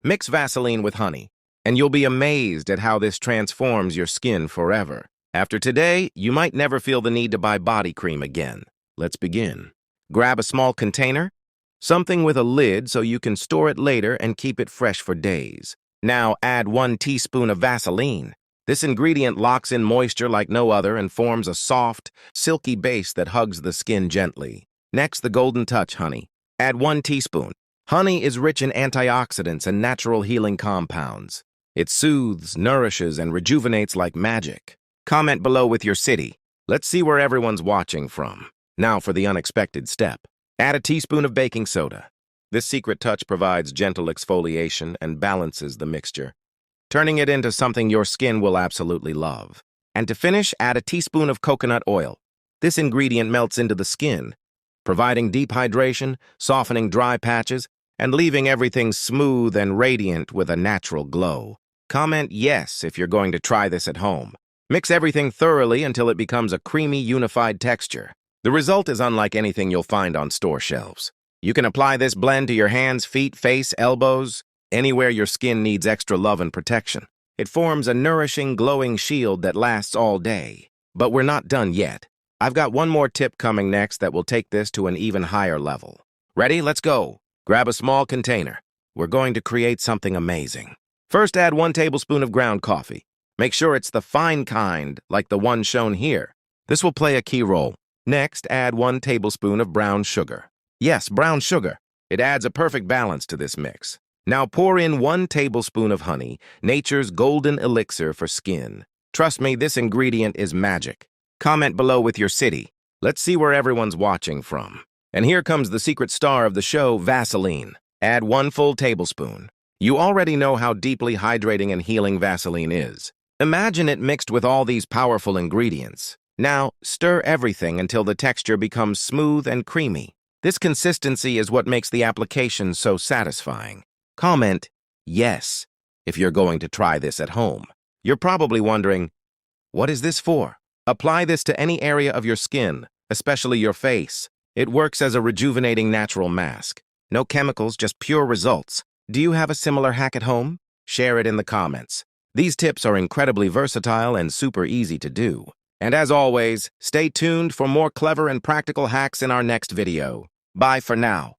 Mix Vaseline with honey, and you'll be amazed at how this transforms your skin forever. After today, you might never feel the need to buy body cream again. Let's begin. Grab a small container, something with a lid so you can store it later and keep it fresh for days. Now add 1 teaspoon of Vaseline. This ingredient locks in moisture like no other and forms a soft, silky base that hugs the skin gently. Next, the golden touch, honey. Add 1 teaspoon. Honey is rich in antioxidants and natural healing compounds. It soothes, nourishes, and rejuvenates like magic. Comment below with your city. Let's see where everyone's watching from. Now for the unexpected step. Add a teaspoon of baking soda. This secret touch provides gentle exfoliation and balances the mixture, turning it into something your skin will absolutely love. And to finish, add a teaspoon of coconut oil. This ingredient melts into the skin, providing deep hydration, softening dry patches, and leaving everything smooth and radiant with a natural glow. Comment yes if you're going to try this at home. Mix everything thoroughly until it becomes a creamy, unified texture. The result is unlike anything you'll find on store shelves. You can apply this blend to your hands, feet, face, elbows, anywhere your skin needs extra love and protection. It forms a nourishing, glowing shield that lasts all day. But we're not done yet. I've got one more tip coming next that will take this to an even higher level. Ready? Let's go. Grab a small container. We're going to create something amazing. First, add 1 tablespoon of ground coffee. Make sure it's the fine kind, like the one shown here. This will play a key role. Next, add 1 tablespoon of brown sugar. Yes, brown sugar. It adds a perfect balance to this mix. Now pour in 1 tablespoon of honey, nature's golden elixir for skin. Trust me, this ingredient is magic. Comment below with your city. Let's see where everyone's watching from. And here comes the secret star of the show, Vaseline. Add 1 full tablespoon. You already know how deeply hydrating and healing Vaseline is. Imagine it mixed with all these powerful ingredients. Now, stir everything until the texture becomes smooth and creamy. This consistency is what makes the application so satisfying. Comment yes if you're going to try this at home. You're probably wondering, what is this for? Apply this to any area of your skin, especially your face. It works as a rejuvenating natural mask. No chemicals, just pure results. Do you have a similar hack at home? Share it in the comments. These tips are incredibly versatile and super easy to do. And as always, stay tuned for more clever and practical hacks in our next video. Bye for now.